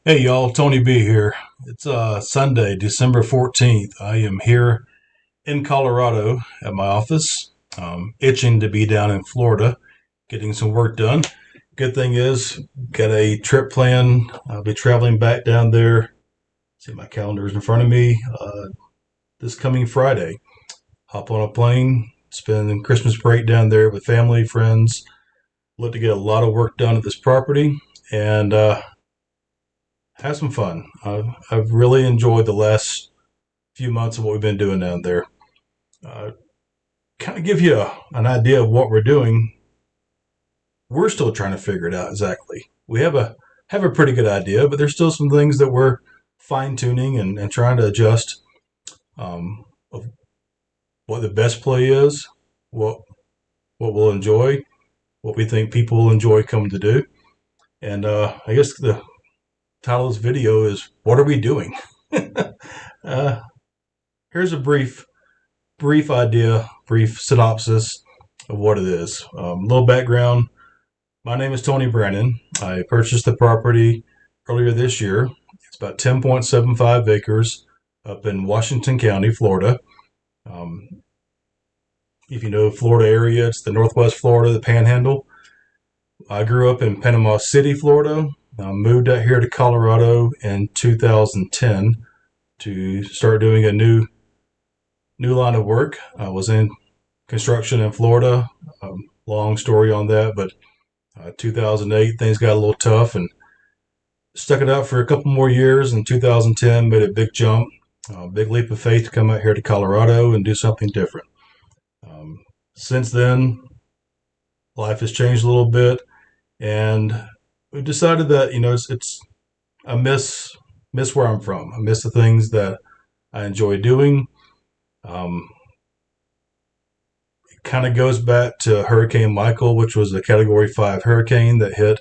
Hey y'all, Tony B here. It's Sunday, December 14th. I am here in Colorado at my office, itching to be down in Florida, getting some work done. Good thing is, got a trip planned. I'll be traveling back down there. See, my calendar is in front of me. This coming Friday, hop on a plane, spend Christmas break down there with family, friends. Look to get a lot of work done at this property, and have some fun. I've really enjoyed the last few months of what we've been doing down there. Uh, kind of give you an idea of what we're doing. We're still trying to figure it out exactly. We have a pretty good idea, but there's still some things that we're fine tuning and trying to adjust, of what the best play is, what what we'll enjoy, what we think people will enjoy coming to do. And I guess the title of this video is "What Are We Doing?" uh, Here's a brief idea, brief synopsis of what it is. A little background. My name is Tony Brandon. I purchased the property earlier this year. It's about 10.75 acres up in Washington County, Florida. Um, if you know Florida area, it's the Northwest Florida, the Panhandle. I grew up in Panama City, Florida. I moved out here to Colorado in 2010 to start doing a new line of work. I was in construction in Florida. Long story on that, but 2008 things got a little tough and stuck it out for a couple more years. In 2010, made a big jump, big leap of faith to come out here to Colorado and do something different. Since then, life has changed a little bit, and we decided that it's I miss where I'm from. I miss the things that I enjoy doing. Um, Kind of goes back to Hurricane Michael, which was a Category 5 hurricane that hit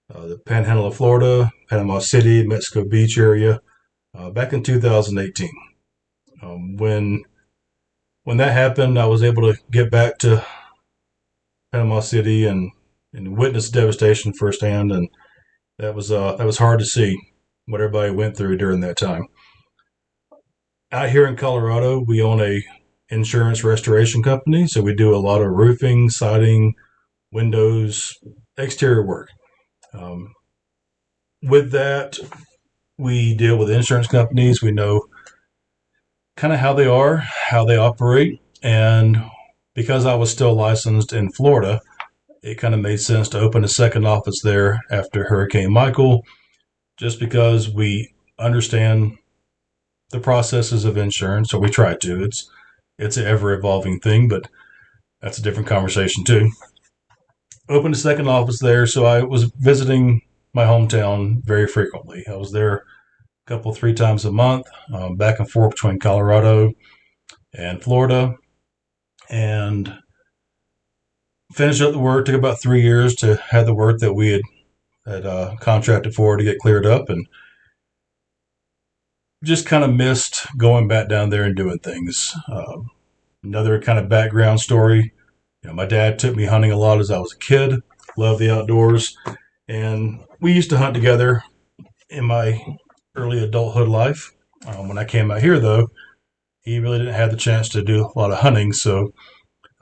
the Panhandle of Florida, Panama City, Mexico Beach area back in 2018. When that happened, I was able to get back to Panama City and witness devastation firsthand, and that was hard to see what everybody went through during that time. Out here in Colorado, we own a insurance restoration company, so we do a lot of roofing, siding, windows, exterior work. Um, with that, we deal with insurance companies. We know kind of how they are, how they operate, and because I was still licensed in Florida, it kind of made sense to open a second office there after Hurricane Michael, just because we understand the processes of insurance, or we try to. It's an ever evolving thing, but that's a different conversation too. Opened a second office there, so I was visiting my hometown very frequently. I was there a couple, three times a month, back and forth between Colorado and Florida, and finished up the work. Took about 3 years to have the work that we had contracted for to get cleared up, and just kind of missed going back down there and doing things. Another kind of background story. My dad took me hunting a lot as I was a kid. Loved the outdoors, and we used to hunt together in my early adulthood life. When I came out here, though, he really didn't have the chance to do a lot of hunting, so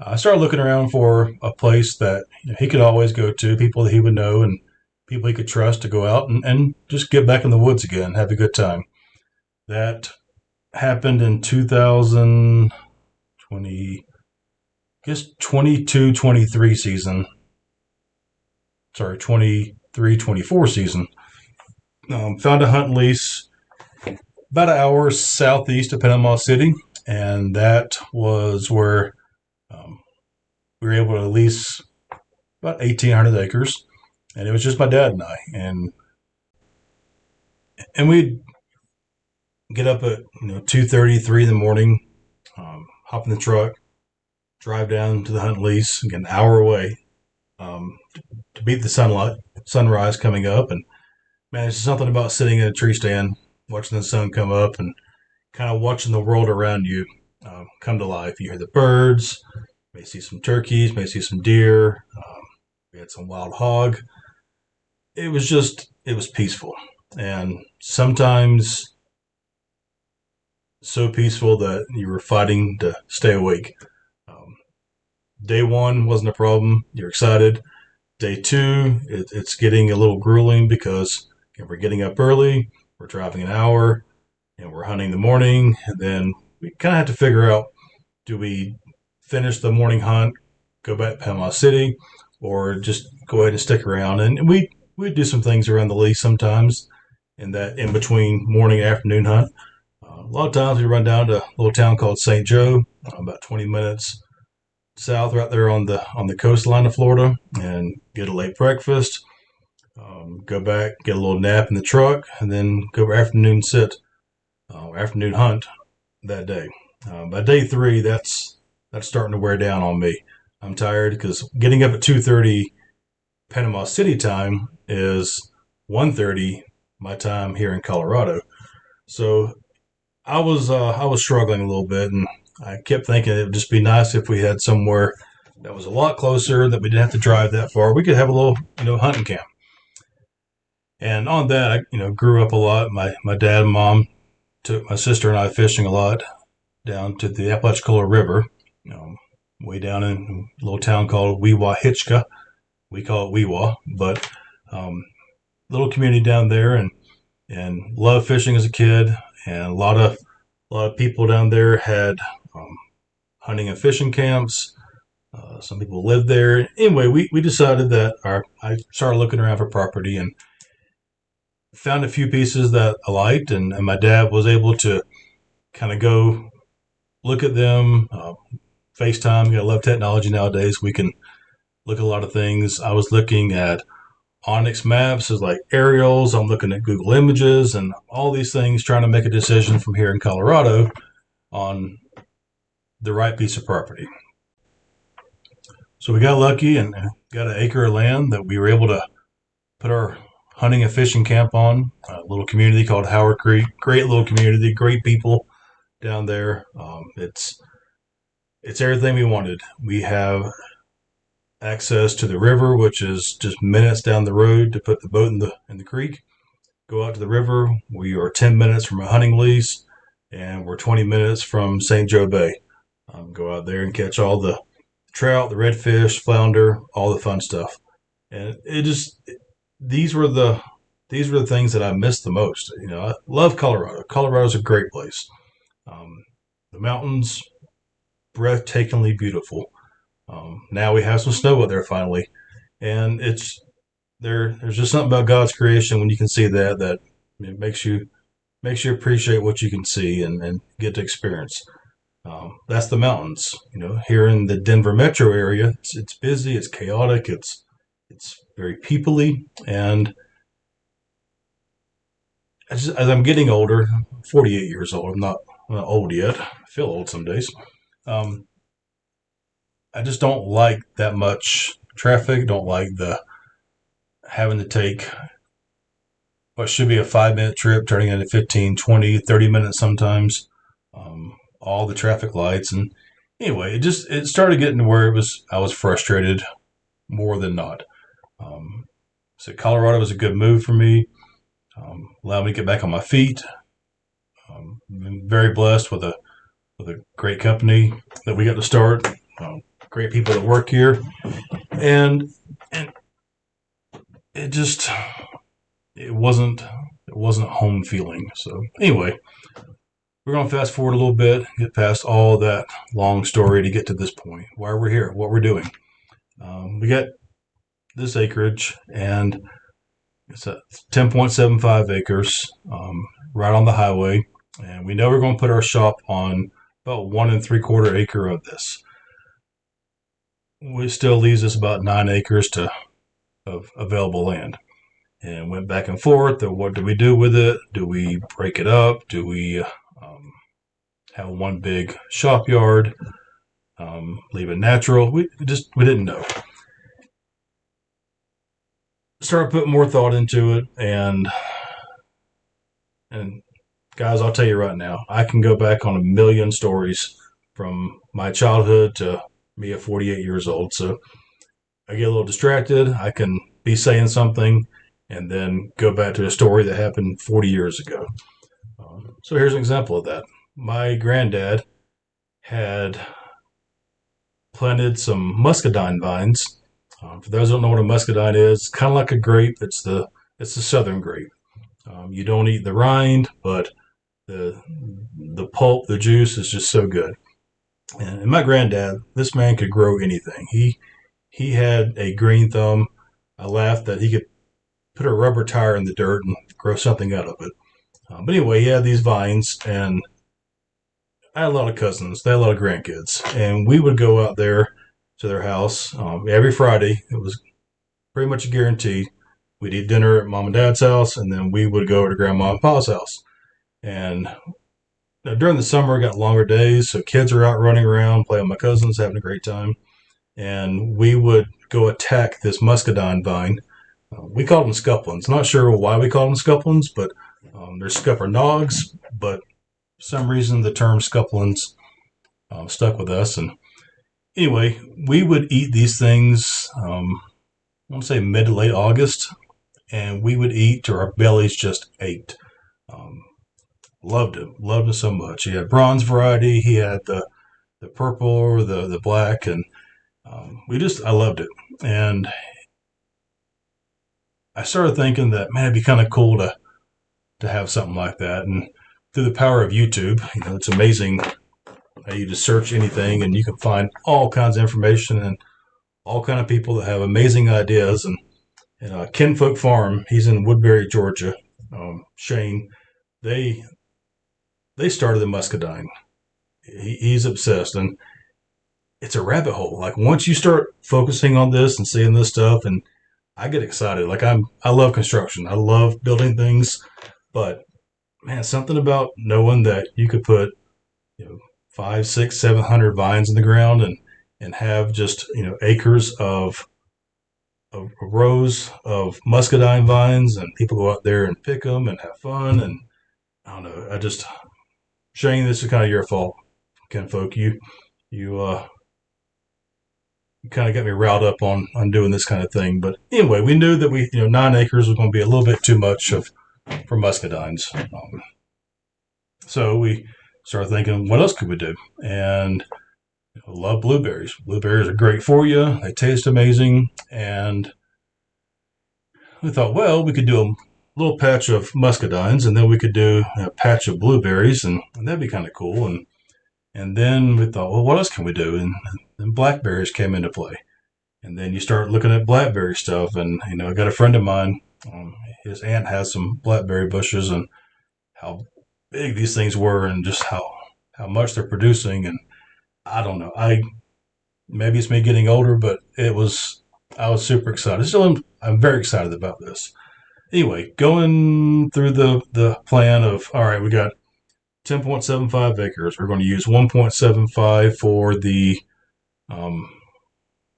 I started looking around for a place that he could always go to, people that he would know, and people he could trust to go out and just get back in the woods again, have a good time. That happened in 2020, I guess 22, 23 season. Sorry, 23, 24 season. Found a hunt lease about an hour southeast of Panama City, and that was where um, we were able to lease about 1,800 acres, and it was just my dad and I, and we'd get up at 2:30, 3 in the morning, hop in the truck, drive down to the hunt lease, get an hour away, to beat the sunrise coming up, and man, it's something about sitting in a tree stand, watching the sun come up, and kind of watching the world around you come to life. You hear the birds, may see some turkeys, may see some deer. We had some wild hog. It was peaceful. and sometimes so peaceful that you were fighting to stay awake. Um, Day one wasn't a problem. You're excited. Day two, it's getting a little grueling because we're getting up early, we're driving an hour, and we're hunting in the morning. And then we kind of have to figure out, do we finish the morning hunt, go back to Panama City, or just go ahead and stick around? And we do some things around the lease sometimes in that in between morning and afternoon hunt. A lot of times we run down to a little town called St. Joe, about 20 minutes south, right there on the coastline of Florida, and get a late breakfast. Go back, get a little nap in the truck, and then go afternoon afternoon hunt that day. By day three, that's starting to wear down on me. I'm tired because getting up at 2:30 Panama City time is 1:30 my time here in Colorado. So I was struggling a little bit, and I kept thinking it would just be nice if we had somewhere that was a lot closer, that we didn't have to drive that far. We could have a little hunting camp. And on that, I grew up a lot. My dad and mom took my sister and I fishing a lot down to the Apalachicola River, way down in a little town called Weewa. We call it Weewa, but little community down there, and loved fishing as a kid. And a lot of people down there had hunting and fishing camps. Some people lived there. Anyway, we decided that I started looking around for property and found a few pieces that I liked, and my dad was able to kind of go look at them. FaceTime, you gotta love technology nowadays. We can look at a lot of things. I was looking at Onyx maps as like aerials. I'm looking at Google Images and all these things, trying to make a decision from here in Colorado on the right piece of property. So we got lucky and got an acre of land that we were able to put our hunting and fishing camp on. A little community called Howard Creek. Great little community, great people down there. It's everything we wanted. We have access to the river, which is just minutes down the road to put the boat in the creek. Go out to the river. We are 10 minutes from a hunting lease, and we're 20 minutes from St. Joe Bay. Go out there and catch all the trout, the redfish, flounder, all the fun stuff. And these were the things that I missed the most. I love Colorado. Colorado's a great place. The mountains, breathtakingly beautiful. Now we have some snow out there finally, and there's just something about God's creation when you can see that it makes you appreciate what you can see and get to experience. That's the mountains. Here in the Denver metro area, it's busy, it's chaotic, it's very peoply, and as I'm getting older, I'm 48 years old. I'm not old yet. I feel old some days. I just don't like that much traffic. Don't like the having to take what should be a 5-minute trip turning into 15, 20, 30 minutes sometimes. All the traffic lights. And anyway, it started getting to where I was frustrated more than not. So Colorado was a good move for me. Allowed me to get back on my feet. Been very blessed with a great company that we got to start. Great people that work here, and it wasn't home feeling. So anyway, we're gonna fast forward a little bit, get past all that long story to get to this point. Why we're here, what we're doing. We got this acreage, and it's at 10.75 acres, right on the highway, and we know we're going to put our shop on about 1 3/4 acre of this. Which still leaves us about 9 acres of available land. And went back and forth. What do we do with it? Do we break it up? Do we have one big shop yard? Leave it natural? We didn't know. Started putting more thought into it, and guys, I'll tell you right now, I can go back on a million stories from my childhood to me at 48 years old. So I get a little distracted. I can be saying something and then go back to a story that happened 40 years ago. So here's an example of that. My granddad had planted some muscadine vines. For those who don't know what a muscadine is, it's kind of like a grape. It's the southern grape. You don't eat the rind, but the pulp, the juice is just so good. And my granddad, this man could grow anything. He had a green thumb. I laughed that he could put a rubber tire in the dirt and grow something out of it. But anyway, he had these vines, and I had a lot of cousins. They had a lot of grandkids, and we would go out there to their house every Friday. It was pretty much a guarantee. We'd eat dinner at mom and dad's house, and then we would go to grandma and pa's house. And during the summer, it got longer days, so kids are out running around, playing with my cousins, having a great time. And we would go attack this muscadine vine. We called them scuplins. Not sure why we called them scuplins, but they're scupper nogs. But for some reason, the term scuplins stuck with us. And anyway, we would eat these things, I want to say mid to late August, and we would eat till our bellies just ached. Loved it so much. He had bronze variety, he had the purple or the black, and I loved it. And I started thinking that, man, it'd be kind of cool to have something like that. And through the power of YouTube, it's amazing how you just search anything and you can find all kinds of information and all kind of people that have amazing ideas. And Kinfolk Farm, he's in Woodbury, Georgia. Shane, they started the muscadine. He's obsessed, and it's a rabbit hole. Like once you start focusing on this and seeing this stuff, and I get excited. Like I love construction. I love building things, but man, something about knowing that you could put, 5, 6, 700 vines in the ground and have just acres of rows of muscadine vines, and people go out there and pick them and have fun. And I don't know. Shane, this is kind of your fault, Ken Folk. You kind of got me riled up on doing this kind of thing. But anyway, we knew that 9 acres was going to be a little bit too much for muscadines. So we started thinking, what else could we do? And I love blueberries. Blueberries are great for you. They taste amazing. And we thought, well, we could do a little patch of muscadines, and then we could do a patch of blueberries, and that'd be kind of cool. And then we thought, well, what else can we do? And then blackberries came into play. And then you start looking at blackberry stuff. And, I got a friend of mine, his aunt has some blackberry bushes, and how big these things were and just how much they're producing. And I don't know. Maybe it's me getting older, but I was super excited. Still, I'm very excited about this. Anyway, going through the plan of, all right, we got 10.75 acres. We're going to use 1.75 for the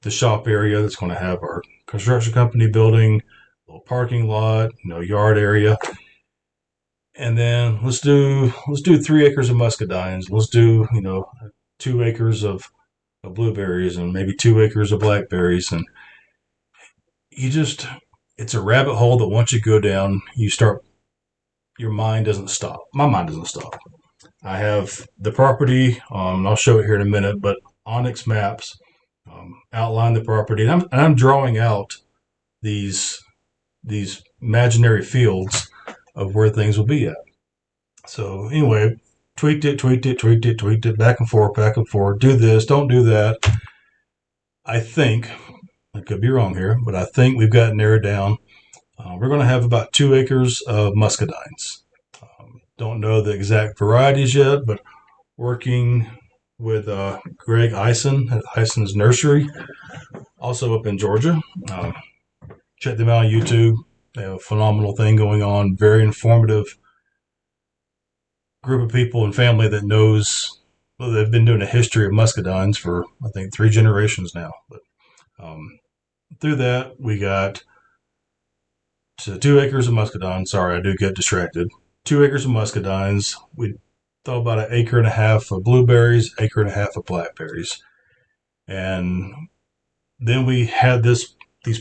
shop area that's going to have our construction company building, a little parking lot, yard area. And then let's do 3 acres of muscadines. Let's do 2 acres of blueberries and maybe 2 acres of blackberries. And it's a rabbit hole that once you go down, your mind doesn't stop. My mind doesn't stop. I have the property, and I'll show it here in a minute, but Onyx maps outline the property, and I'm drawing out these imaginary fields of where things will be at. So anyway, tweaked it, back and forth, do this, don't do that. I think, I could be wrong here, but I think we've got narrowed down. We're going to have about 2 acres of muscadines. Don't know the exact varieties yet, but working with Greg Eisen at Eisen's Nursery, also up in Georgia. Check them out on YouTube. They have a phenomenal thing going on. Very informative group of people and family that knows. Well, they've been doing a history of muscadines for, I think, 3 generations now. But through that, we got 2 acres of muscadines. Sorry, I do get distracted. 2 acres of muscadines. We thought about 1.5 acres of blueberries, 1.5 acres of blackberries. And then we had these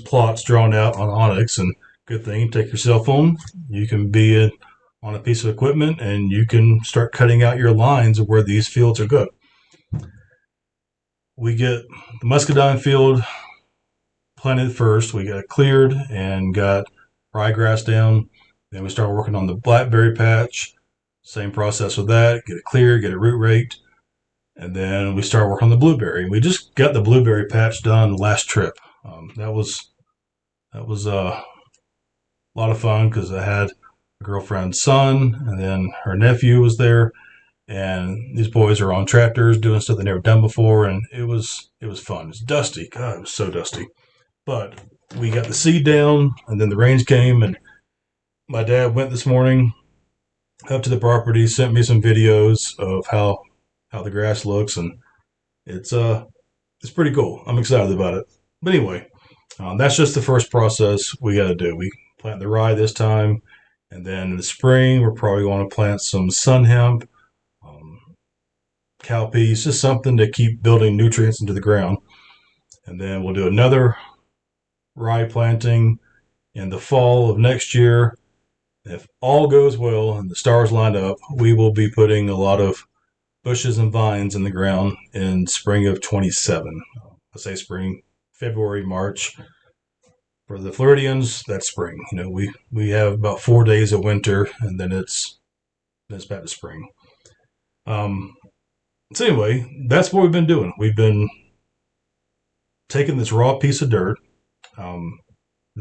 plots drawn out on Onyx, and good thing. Take your cell phone. You can be on a piece of equipment and you can start cutting out your lines of where these fields are good. We get the muscadine field planted first. We got it cleared and got ryegrass down. Then we start working on the blackberry patch. Same process with that. Get it cleared, get it root raked. And then we start working on the blueberry. We just got the blueberry patch done last trip. That was a lot of fun because I had a girlfriend's son, and then her nephew was there, and these boys are on tractors doing stuff they never done before, and it was fun. It's dusty. God, it was so dusty. But we got the seed down, and then the rains came, and my dad went this morning up to the property, sent me some videos of how the grass looks, and it's pretty cool. I'm excited about it. But anyway, that's just the first process we got to do. We plant the rye this time, and then in the spring we're probably going to plant some sun hemp, cowpeas, just something to keep building nutrients into the ground. And then we'll do another rye planting in the fall of next year. If all goes well and the stars line up, we will be putting a lot of bushes and vines in the ground in spring of 27. I say spring, February, March. For the Floridians, that's spring. We have about 4 days of winter, and then it's back to spring. So anyway, that's what we've been doing. We've been taking this raw piece of dirt,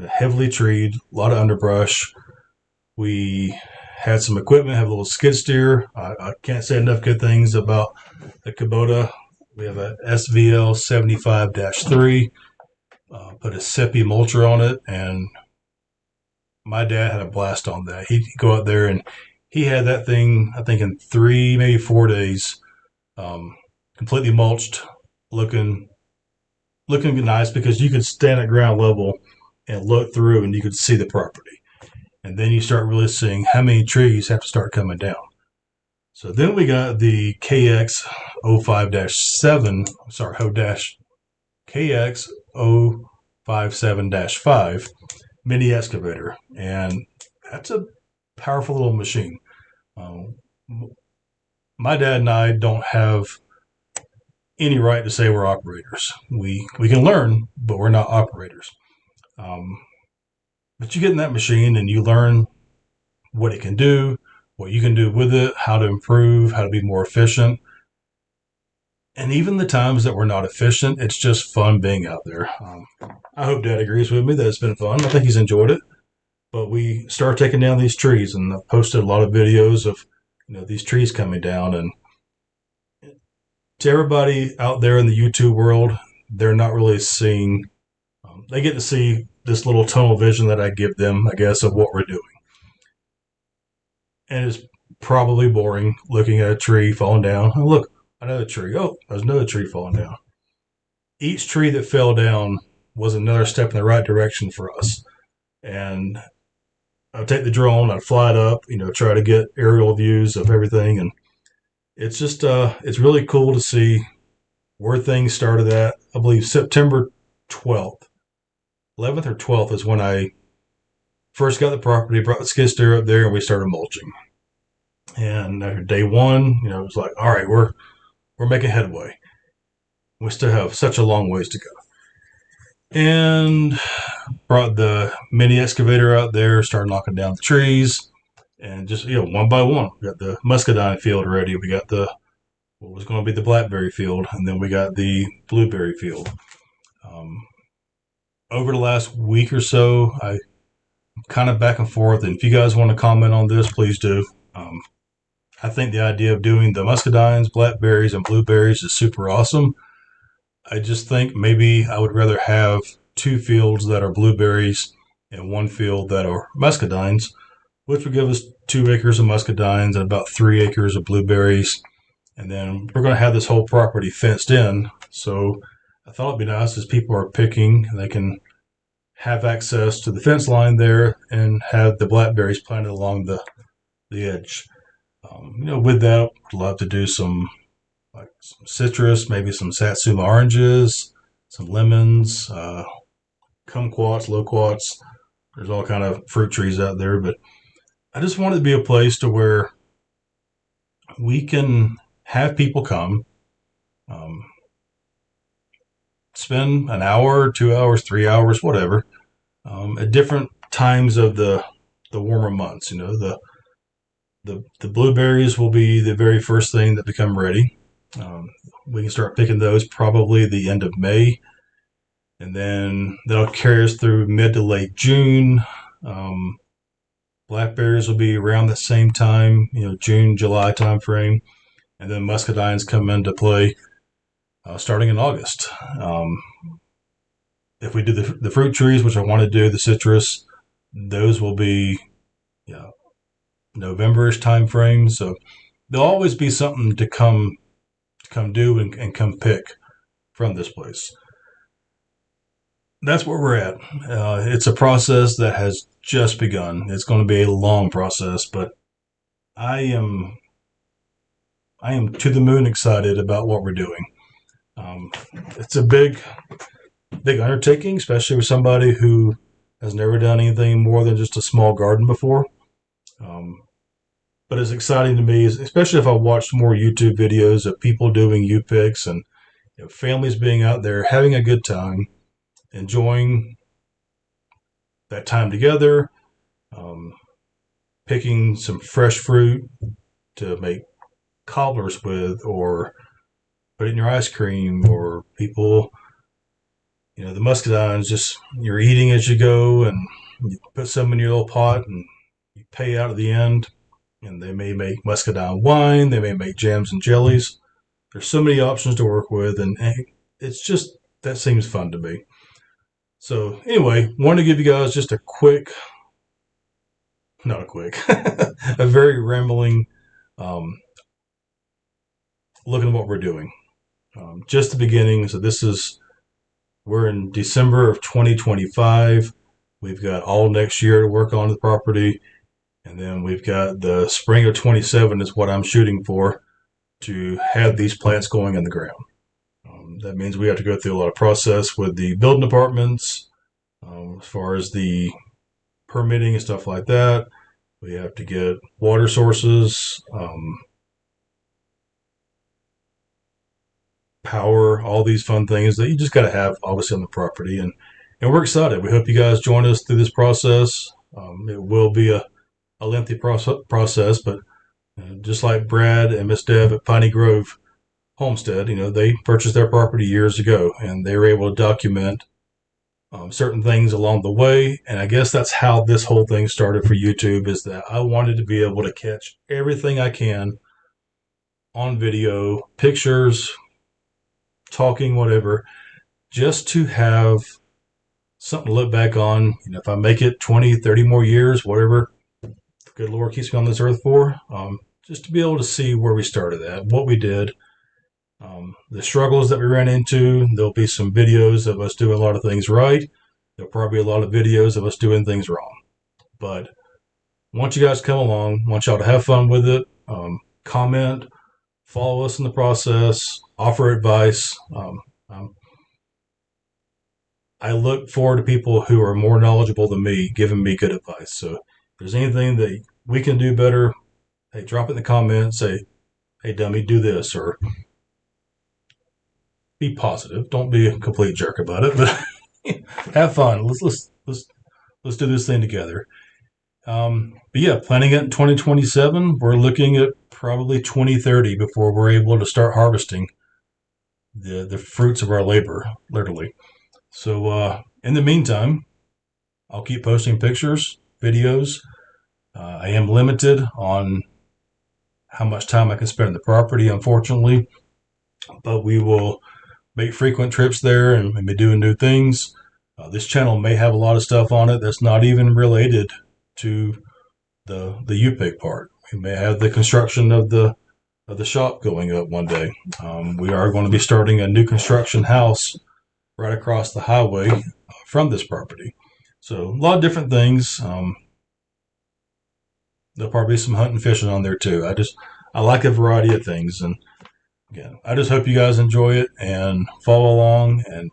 heavily treed, a lot of underbrush. We had some equipment, have a little skid steer. I can't say enough good things about the Kubota. We have a SVL 75-3. Put a Seppi mulcher on it, and my dad had a blast on that. He'd go out there, and he had that thing, I think, in 3, maybe 4 days, completely mulched, looking nice because you could stand at ground level and look through, and you could see the property. And then you start really seeing how many trees have to start coming down. So then we got the KX 05-7, sorry, KX 057-5 mini excavator. And that's a powerful little machine. My dad and I don't have any right to say we're operators. We can learn, but we're not operators. But you get in that machine and you learn what it can do, what you can do with it, how to improve, how to be more efficient. And even the times that we're not efficient, it's just fun being out there. I hope Dad agrees with me that it's been fun. I think he's enjoyed it. But we started taking down these trees, and I've posted a lot of videos of these trees coming down. And to everybody out there in the YouTube world, they're not really seeing. They get to see this little tunnel vision that I give them, I guess, of what we're doing. And it's probably boring looking at a tree falling down. Oh, look, another tree. Oh, there's another tree falling down. Each tree that fell down was another step in the right direction for us. And I'd take the drone, I'd fly it up, try to get aerial views of everything. And it's just, it's really cool to see where things started at. I believe September 12th. 11th or 12th is when I first got the property, brought the skid steer up there, and we started mulching. And after day one, it was like, all right, we're making headway. We still have such a long ways to go. And brought the mini excavator out there, started knocking down the trees, and just, one by one. We got the muscadine field ready. We got what was going to be the blackberry field, and then we got the blueberry field. Over the last week or so, I'm kind of back and forth, and if you guys want to comment on this, please do. I think the idea of doing the muscadines, blackberries, and blueberries is super awesome. I just think maybe I would rather have 2 fields that are blueberries and 1 field that are muscadines, which would give us 2 acres of muscadines and about 3 acres of blueberries. And then we're going to have this whole property fenced in, so I thought it'd be nice as people are picking, they can have access to the fence line there and have the blackberries planted along the edge. With that, I'd love to do some citrus, maybe some satsuma oranges, some lemons, kumquats, loquats, There's all kind of fruit trees out there, but I just want it to be a place to where we can have people come, um, spend an hour, 2 hours, 3 hours, whatever, at different times of the warmer months. The blueberries will be the very first thing that become ready. Um, we can start picking those probably the end of May, and then that'll carry us through mid to late June. Um, Blackberries will be around the same time, June, July timeframe, and then muscadines come into play starting in August. If we do the fruit trees, which I want to do, the citrus, those will be November-ish time frame. So there'll always be something to come do and come pick from this place. That's where we're at. It's a process that has just begun. It's going to be a long process, but I am to the moon excited about what we're doing. It's a big undertaking, especially with somebody who has never done anything more than just a small garden before. But it's exciting to me, especially if I watched more YouTube videos of people doing upicks and families being out there having a good time, enjoying that time together, picking some fresh fruit to make cobblers with, or put it in your ice cream, or people, the muscadines, just you're eating as you go, and you put some in your little pot and you pay out at the end. And they may make muscadine wine, they may make jams and jellies. There's so many options to work with, and it's just, that seems fun to me. So anyway, wanted to give you guys just a very rambling look at what we're doing. Just the beginning. So we're in December of 2025. We've got all next year to work on the property. And then we've got the spring of 27 is what I'm shooting for, to have these plants going in the ground. That means we have to go through a lot of process with the building departments, as far as the permitting and stuff like that. We have to get water sources, power, all these fun things that you just got to have, obviously, on the property. And we're excited. We hope you guys join us through this process. It will be a lengthy process, but just like Brad and Miss Deb at Piney Grove Homestead, they purchased their property years ago, and they were able to document certain things along the way. And I guess that's how this whole thing started for YouTube, is that I wanted to be able to catch everything I can on video, pictures, talking, whatever, just to have something to look back on. If I make it 20, 30 more years, whatever the good Lord keeps me on this earth for, just to be able to see where we started at, what we did, the struggles that we ran into. There'll be some videos of us doing a lot of things right. There'll probably be a lot of videos of us doing things wrong. But once you guys come along, want y'all to have fun with it, comment, follow us in the process, offer advice. I look forward to people who are more knowledgeable than me giving me good advice. So if there's anything that we can do better, hey, drop it in the comments. Say, hey, dummy, do this, or be positive. Don't be a complete jerk about it, but have fun. Let's do this thing together. But yeah, planning it in 2027. We're looking at probably 2030 before we're able to start harvesting the fruits of our labor, literally. So in the meantime, I'll keep posting pictures, videos. I am limited on how much time I can spend on the property, unfortunately, but we will make frequent trips there and be doing new things. This channel may have a lot of stuff on it that's not even related to the upick part. We may have the construction of the shop going up one day. We are going to be starting a new construction house right across the highway from this property. So a lot of different things. There'll probably be some hunting and fishing on there too. I like a variety of things. And again, I just hope you guys enjoy it and follow along and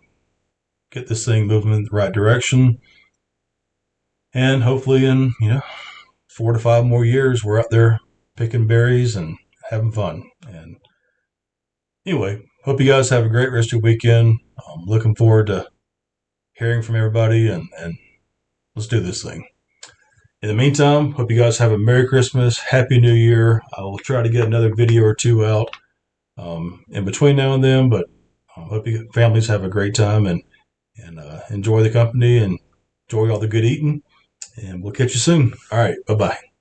get this thing moving in the right direction. And hopefully in, 4 to 5 more years, we're out there picking berries and having fun. And anyway, hope you guys have a great rest of your weekend. I'm looking forward to hearing from everybody, and let's do this thing. In the meantime, hope you guys have a Merry Christmas, Happy New Year. I will try to get another video or two out in between now and then, but I hope you families have a great time and enjoy the company and enjoy all the good eating. And we'll catch you soon. All right, bye bye.